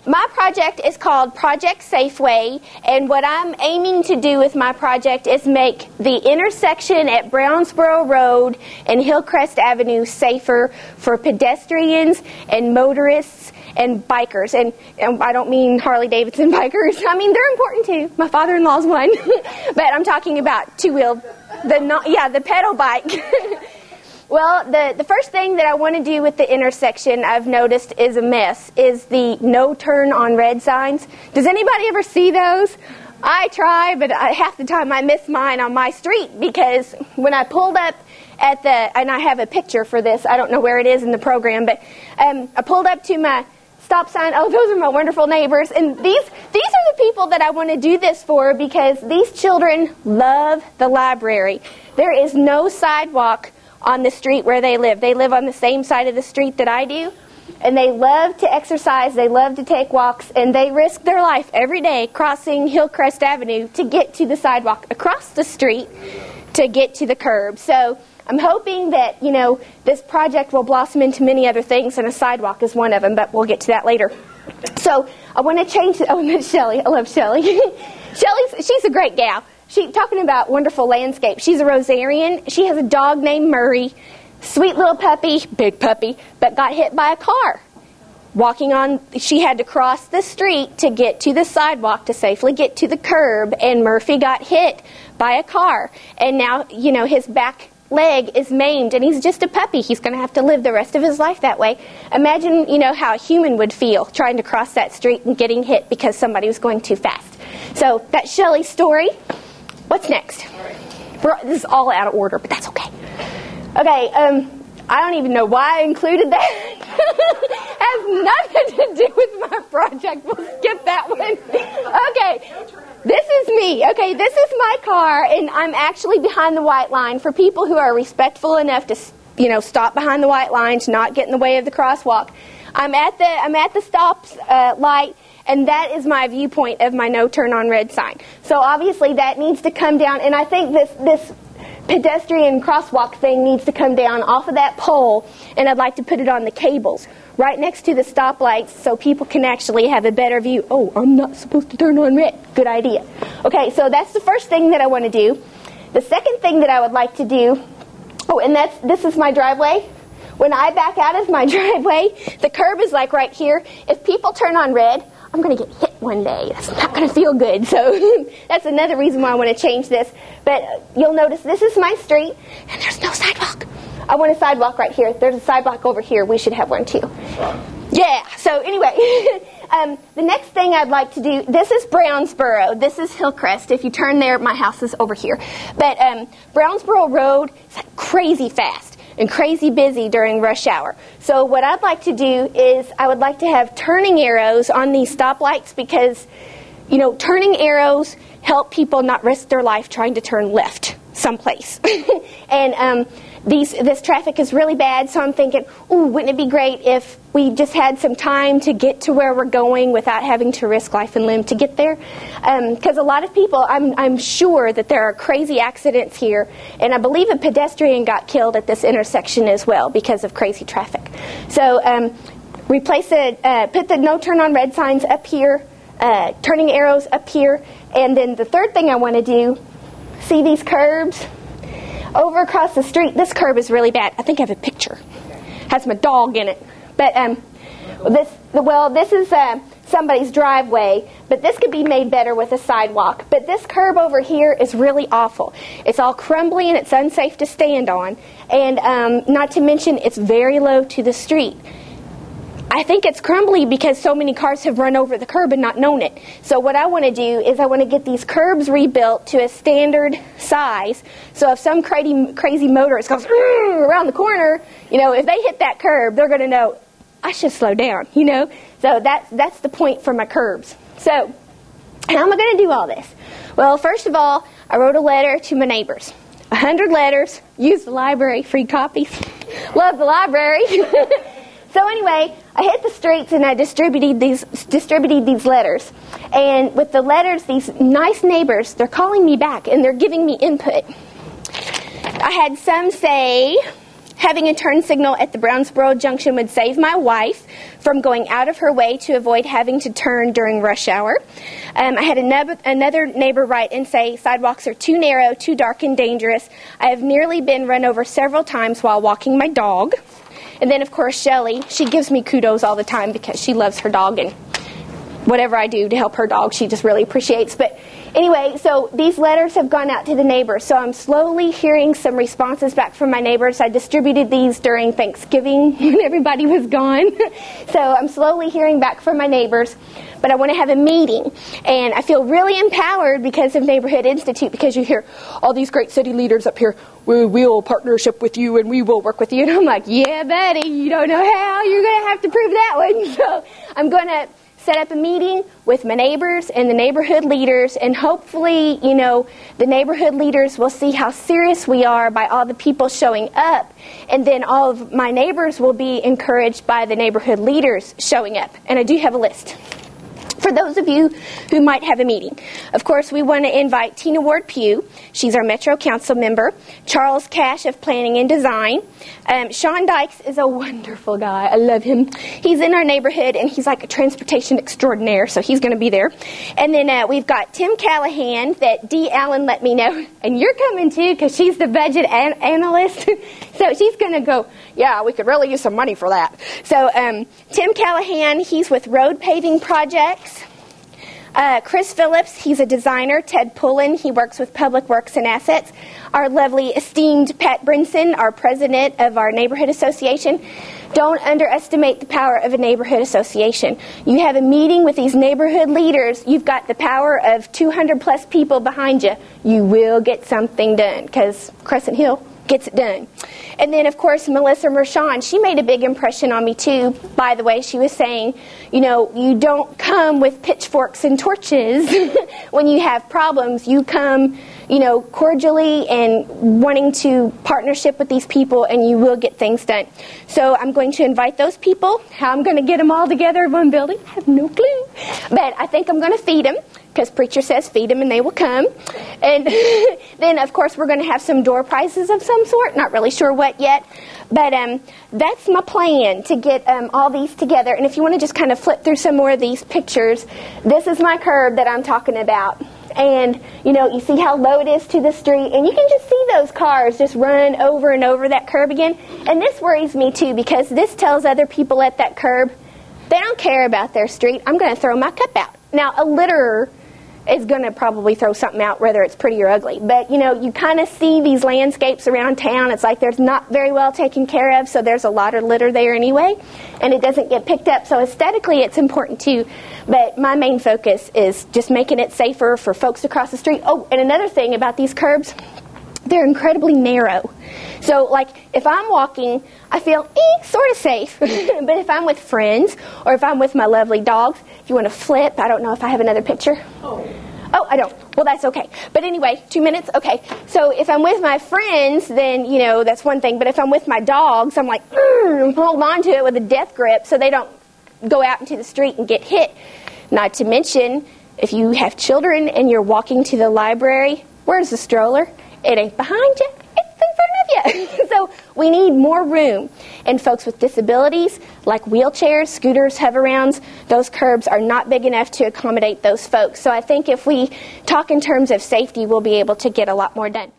My project is called Project Safeway, and what I'm aiming to do with my project is make the intersection at Brownsboro Road and Hillcrest Avenue safer for pedestrians and motorists and bikers. And I don't mean Harley-Davidson bikers. I mean, they're important too. My father-in-law's one. But I'm talking about two-wheel, the pedal bike. Well, the first thing that I want to do with the intersection I've noticed is a mess, is the no turn on red signs. Does anybody ever see those? I try, but half the time I miss mine on my street, because when I pulled up at and I have a picture for this, I don't know where it is in the program, but I pulled up to my stop sign. Oh, those are my wonderful neighbors. And these are the people that I want to do this for, because these children love the library. There is no sidewalk on the street where they live. They live on the same side of the street that I do, and they love to exercise, they love to take walks, and they risk their life every day crossing Hillcrest Avenue to get to the sidewalk across the street to get to the curb. So I'm hoping that, this project will blossom into many other things, and a sidewalk is one of them, but we'll get to that later. So I want to change it. Oh, and that's Shelly. I love Shelly. She's a great gal. Talking about wonderful landscape. She's a Rosarian. She has a dog named Murray. Sweet little puppy, big puppy, but got hit by a car. She had to cross the street to get to the sidewalk to safely get to the curb, and Murphy got hit by a car. And now, his back leg is maimed, and he's just a puppy. He's going to have to live the rest of his life that way. Imagine, how a human would feel trying to cross that street and getting hit because somebody was going too fast. So that's Shelly's story. What's next? This is all out of order, but that's okay. Okay, I don't even know why I included that. Has nothing to do with my project. We'll skip that one. Okay, this is me. Okay, this is my car, and I'm actually behind the white line. For people who are respectful enough to, stop behind the white line, to not get in the way of the crosswalk. I'm at the stop light. And that is my viewpoint of my no turn on red sign. So obviously that needs to come down, and I think this pedestrian crosswalk thing needs to come down off of that pole, and I'd like to put it on the cables right next to the stoplights so people can actually have a better view. Oh, I'm not supposed to turn on red. Good idea. Okay, so that's the first thing that I want to do. The second thing that I would like to do, and this is my driveway. When I back out of my driveway, the curb is like right here. If people turn on red, I'm going to get hit one day. That's not going to feel good. So that's another reason why I want to change this. But you'll notice this is my street, and there's no sidewalk. I want a sidewalk right here. There's a sidewalk over here. We should have one too. Yeah. So anyway, the next thing I'd like to do, this is Brownsboro. This is Hillcrest. If you turn there, my house is over here. But Brownsboro Road is like crazy fast and crazy busy during rush hour. So what I'd like to do is I would like to have turning arrows on these stoplights, because, turning arrows help people not risk their life trying to turn left someplace. And this traffic is really bad, so I'm thinking, wouldn't it be great if we just had some time to get to where we're going without having to risk life and limb to get there? Because a lot of people, I'm sure that there are crazy accidents here, and I believe a pedestrian got killed at this intersection as well because of crazy traffic. So put the no turn on red signs up here, turning arrows up here, and then the third thing I want to do, see these curbs? Over across the street, this curb is really bad. I think I have a picture. It has my dog in it. But this is somebody's driveway, but this could be made better with a sidewalk. But this curb over here is really awful. It's all crumbly and it's unsafe to stand on. And not to mention, it's very low to the street. I think it's crumbly because so many cars have run over the curb and not known it. So what I want to do is I want to get these curbs rebuilt to a standard size. So if some crazy motorist goes around the corner, if they hit that curb, they're going to know, I should slow down, So that's the point for my curbs. So how am I going to do all this? Well, first of all, I wrote a letter to my neighbors. 100 letters. Use the library. Free copies. Love the library. So anyway, I hit the streets and I distributed these letters. And with the letters, these nice neighbors, they're calling me back and they're giving me input. I had some say, Having a turn signal at the Brownsboro junction would save my wife from going out of her way to avoid having to turn during rush hour. I had another neighbor write and say, sidewalks are too narrow, too dark and dangerous. I have nearly been run over several times while walking my dog. And then, of course, Shelley, she gives me kudos all the time because she loves her dog, and whatever I do to help her dog, she just really appreciates. But anyway, so these letters have gone out to the neighbors. So I'm slowly hearing some responses back from my neighbors. I distributed these during Thanksgiving when everybody was gone. So I'm slowly hearing back from my neighbors. But I want to have a meeting. And I feel really empowered because of Neighborhood Institute, because you hear all these great city leaders up here, we will partnership with you and we will work with you. And I'm like, yeah, buddy, you don't know how. You're going to have to prove that one. So I'm going to set up a meeting with my neighbors and the neighborhood leaders, and hopefully, the neighborhood leaders will see how serious we are by all the people showing up, and then all of my neighbors will be encouraged by the neighborhood leaders showing up. And I do have a list for those of you who might have a meeting. Of course, we want to invite Tina Ward Pugh. She's our Metro Council member. Charles Cash of Planning and Design. Sean Dykes is a wonderful guy. I love him. He's in our neighborhood, and he's like a transportation extraordinaire, so he's going to be there. And then we've got Tim Callahan that Dee Allen let me know. And you're coming too, because she's the budget analyst. So she's going to go, yeah, we could really use some money for that. So Tim Callahan, he's with Road Paving Projects. Chris Phillips, he's a designer. Ted Pullen, he works with Public Works and Assets. Our lovely, esteemed Pat Brinson, our president of our neighborhood association. Don't underestimate the power of a neighborhood association. You have a meeting with these neighborhood leaders, you've got the power of 200 plus people behind you. You will get something done, because Crescent Hill gets it done. And then, of course, Melissa Mershon, she made a big impression on me, too. By the way, she was saying, you don't come with pitchforks and torches when you have problems. You come, cordially and wanting to partnership with these people, and you will get things done. So I'm going to invite those people. How I'm going to get them all together in one building, I have no clue. But I think I'm going to feed them, because preacher says feed them and they will come. And then, of course, we're going to have some door prizes of some sort. Not really sure what yet. But that's my plan, to get all these together. And if you want to just kind of flip through some more of these pictures, this is my curb that I'm talking about. And, you see how low it is to the street. And you can just see those cars just run over and over that curb again. And this worries me, too, because this tells other people at that curb, they don't care about their street. I'm going to throw my cup out. Now, a litterer is going to probably throw something out, whether it's pretty or ugly. But, you kind of see these landscapes around town. It's like there's not very well taken care of, so there's a lot of litter there anyway, and it doesn't get picked up. So aesthetically, it's important, too. But my main focus is just making it safer for folks to cross the street. Oh, and another thing about these curbs, they're incredibly narrow. So, like, if I'm walking, I feel sort of safe. But if I'm with friends, or if I'm with my lovely dogs, if you want to flip, I don't know if I have another picture. Oh, I don't. Well, that's okay. But anyway, 2 minutes? Okay. So if I'm with my friends, then, that's one thing. But if I'm with my dogs, I'm like, hold on to it with a death grip so they don't go out into the street and get hit. Not to mention, if you have children and you're walking to the library, where's the stroller? It ain't behind you. It's in front of you. So we need more room. And folks with disabilities, like wheelchairs, scooters, hover-rounds, those curbs are not big enough to accommodate those folks. So I think if we talk in terms of safety, we'll be able to get a lot more done.